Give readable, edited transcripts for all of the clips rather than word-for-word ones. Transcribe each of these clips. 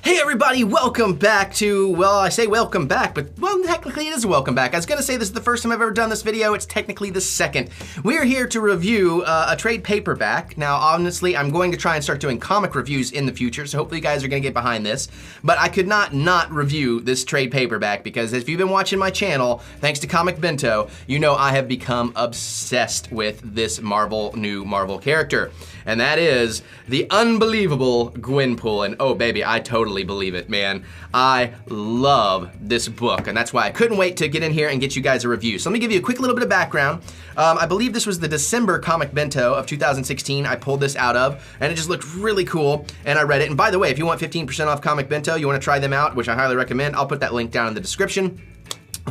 Hey everybody, welcome back to, well, I say welcome back, but well, technically it is a welcome back. I was gonna say this is the first time I've ever done this video. It's technically the second. We are here to review a trade paperback. Now, honestly, I'm going to try and start doing comic reviews in the future, so hopefully you guys are gonna get behind this. But I could not review this trade paperback because if you've been watching my channel, thanks to Comic Bento, you know I have become obsessed with this new Marvel character. And that is the unbelievable Gwenpool. And oh baby, I totally believe it, man. I love this book, and that's why I couldn't wait to get in here and get you guys a review. So let me give you a quick little bit of background. I believe this was the December Comic Bento of 2016 I pulled this out of, and it just looked really cool, and I read it. And by the way, if you want 15% off Comic Bento, you want to try them out, which I highly recommend, I'll put that link down in the description.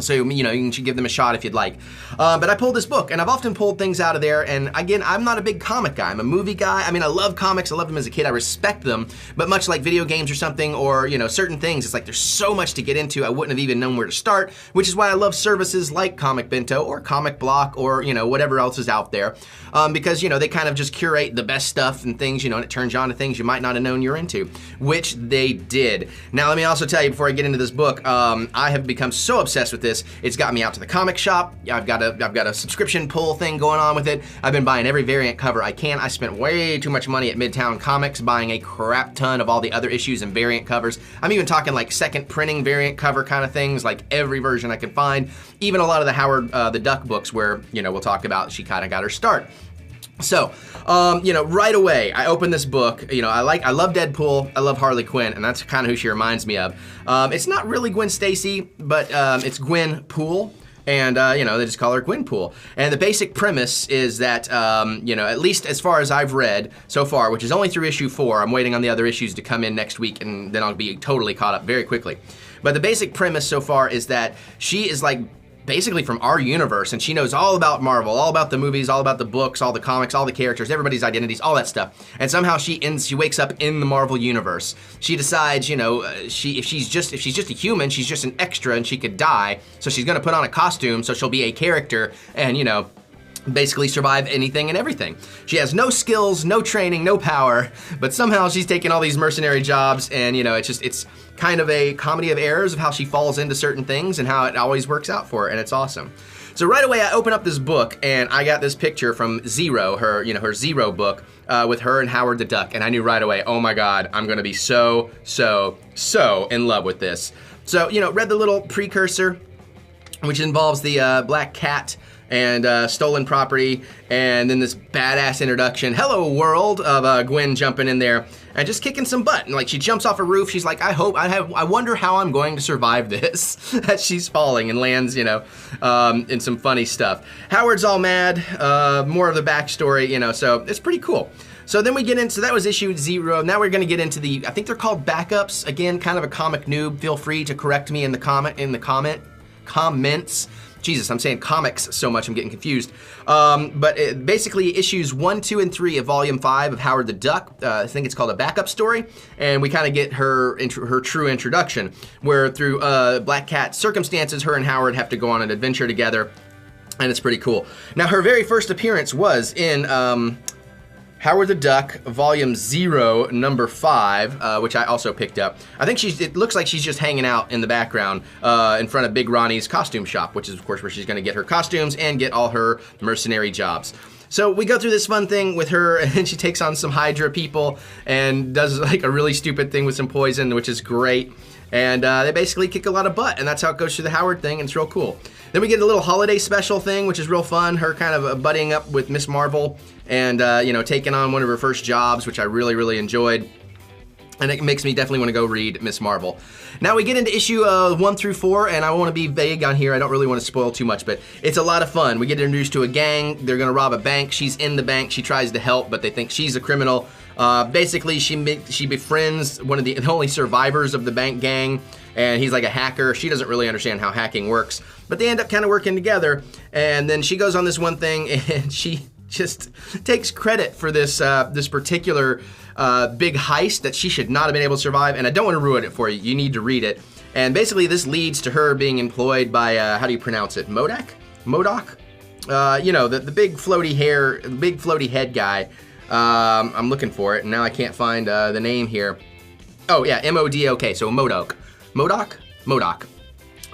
So, you know, you should give them a shot if you'd like. But I pulled this book, and I've often pulled things out of there, and again, I'm not a big comic guy. I'm a movie guy. I mean, I love comics. I loved them as a kid. I respect them. But much like video games or something, or, you know, certain things, it's like there's so much to get into, I wouldn't have even known where to start, which is why I love services like Comic Bento or Comic Block or, you know, whatever else is out there. Because, you know, they kind of just curate the best stuff and things, you know, and it turns you on to things you might not have known you're into, which they did. Now, let me also tell you before I get into this book, I have become so obsessed with this. It's got me out to the comic shop. I've got a subscription pull thing going on with it. I've been buying every variant cover I can. I spent way too much money at Midtown Comics buying a crap ton of all the other issues and variant covers. I'm even talking like second printing variant cover kind of things, like every version I could find. Even a lot of the Howard the Duck books where, you know, we'll talk about she kind of got her start. So, you know, right away, I opened this book. You know, I love Deadpool, I love Harley Quinn, and that's kind of who she reminds me of. It's not really Gwen Stacy, but it's Gwenpool. And, you know, they just call her Gwenpool. And the basic premise is that, you know, at least as far as I've read so far, which is only through issue 4, I'm waiting on the other issues to come in next week, and then I'll be totally caught up very quickly. But the basic premise so far is that she is like basically from our universe, and she knows all about Marvel, all about the movies, all about the books, all the comics, all the characters, everybody's identities, all that stuff. And somehow she wakes up in the Marvel universe. She decides, you know, if she's just a human, she's just an extra and she could die. So she's gonna put on a costume, so she'll be a character and, you know, basically survive anything and everything. She has no skills, no training, no power, but somehow she's taking all these mercenary jobs, and, you know, it's kind of a comedy of errors of how she falls into certain things and how it always works out for her, and it's awesome. So right away I open up this book and I got this picture from Zero, her Zero book, with her and Howard the Duck, and I knew right away, oh my God, I'm gonna be so in love with this. So, you know, read the little precursor, which involves the black cat and stolen property, and then this badass introduction, hello world, of Gwen jumping in there and just kicking some butt. And like she jumps off a roof, she's like, I wonder how I'm going to survive this, as she's falling and lands, you know, in some funny stuff. Howard's all mad, more of the backstory, you know, so it's pretty cool. So then we get into, that was issue 0. Now we're gonna get into the, I think they're called backups. Again, kind of a comic noob. Feel free to correct me in the comments. Jesus, I'm saying comics so much I'm getting confused. But basically issues 1, 2, and 3 of volume 5 of Howard the Duck. I think it's called a backup story. And we kind of get her true introduction, where through Black Cat's circumstances, her and Howard have to go on an adventure together. And it's pretty cool. Now her very first appearance was in Howard the Duck, volume 0, number 5, which I also picked up. I think it looks like she's just hanging out in the background in front of Big Ronnie's costume shop, which is of course where she's gonna get her costumes and get all her mercenary jobs. So we go through this fun thing with her, and she takes on some Hydra people and does like a really stupid thing with some poison, which is great. And they basically kick a lot of butt, and that's how it goes through the Howard thing, and it's real cool. Then we get a little holiday special thing, which is real fun. Her kind of buddying up with Miss Marvel and, you know, taking on one of her first jobs, which I really enjoyed. And it makes me definitely want to go read Miss Marvel. Now we get into issue 1 through 4, and I want to be vague on here. I don't really want to spoil too much, but it's a lot of fun. We get introduced to a gang. They're going to rob a bank. She's in the bank. She tries to help, but they think she's a criminal. Basically, she befriends one of the only survivors of the bank gang, and he's like a hacker. She doesn't really understand how hacking works, but they end up kind of working together. And then she goes on this one thing, and she just takes credit for this this particular big heist that she should not have been able to survive. And I don't want to ruin it for you. You need to read it. And basically, this leads to her being employed by how do you pronounce it? MODOK? You know, the big floaty hair, big floaty head guy. I'm looking for it, and now I can't find the name here. Oh yeah, M-O-D-O-K, so MODOK. MODOK? MODOK.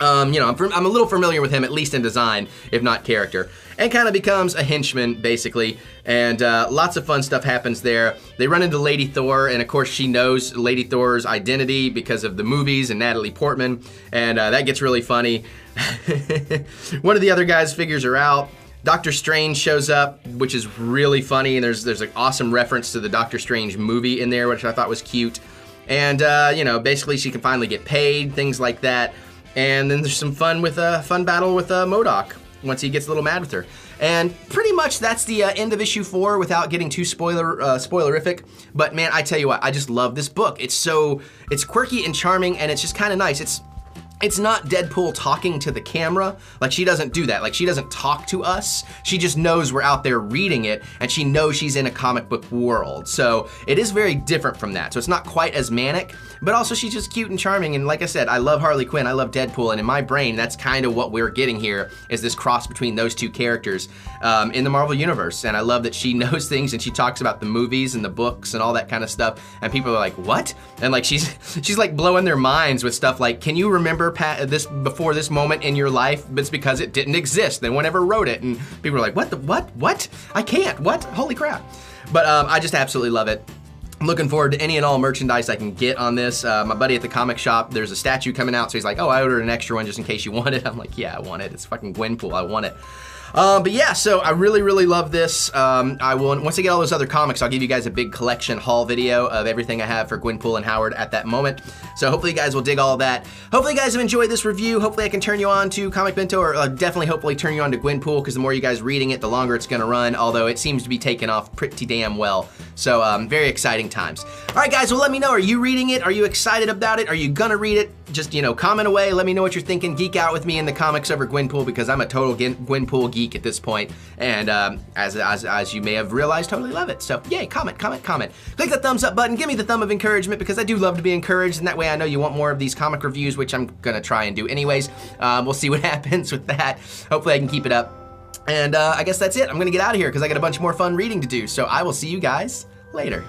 You know, I'm a little familiar with him, at least in design, if not character. And kind of becomes a henchman, basically. And lots of fun stuff happens there. They run into Lady Thor, and of course she knows Lady Thor's identity because of the movies and Natalie Portman. And that gets really funny. One of the other guys figures her out. Doctor Strange shows up, which is really funny, and there's an awesome reference to the Doctor Strange movie in there, which I thought was cute. And, you know, basically she can finally get paid, things like that. And then there's some fun with a fun battle with MODOK once he gets a little mad with her. And pretty much that's the end of issue 4 without getting too spoilerific. But man, I tell you what, I just love this book. It's quirky and charming, and it's just kind of nice. It's not Deadpool talking to the camera. Like, she doesn't do that. Like, she doesn't talk to us. She just knows we're out there reading it, and she knows she's in a comic book world. So it is very different from that. So it's not quite as manic, but also she's just cute and charming. And like I said, I love Harley Quinn, I love Deadpool, and in my brain, that's kind of what we're getting here, is this cross between those two characters in the Marvel Universe. And I love that she knows things, and she talks about the movies and the books and all that kind of stuff. And people are like, what? And like, she's like blowing their minds with stuff like, can you remember before this moment in your life? But it's because it didn't exist. No one ever wrote it. And people are like, what? I can't, what? Holy crap. But I just absolutely love it. I'm looking forward to any and all merchandise I can get on this. My buddy at the comic shop, there's a statue coming out, so he's like, oh, I ordered an extra one just in case you want it. I'm like, yeah, I want it. It's fucking Gwenpool, I want it. But yeah, so I really, really love this. I will, once I get all those other comics, I'll give you guys a big collection haul video of everything I have for Gwenpool and Howard at that moment. So hopefully you guys will dig all of that. Hopefully you guys have enjoyed this review. Hopefully I can turn you on to Comic Bento, or definitely hopefully turn you on to Gwenpool, because the more you guys reading it, the longer it's gonna run, although it seems to be taking off pretty damn well. So very exciting times. All right guys, well let me know, are you reading it? Are you excited about it? Are you gonna read it? Just, you know, comment away, let me know what you're thinking. Geek out with me in the comics over Gwenpool, because I'm a total Gwenpool geek at this point. And as you may have realized, totally love it. So yay, comment. Click the thumbs up button, give me the thumb of encouragement, because I do love to be encouraged, and that way I know you want more of these comic reviews, which I'm gonna try and do anyways. We'll see what happens with that. Hopefully I can keep it up. And I guess that's it. I'm gonna get out of here because I got a bunch more fun reading to do. So I will see you guys later.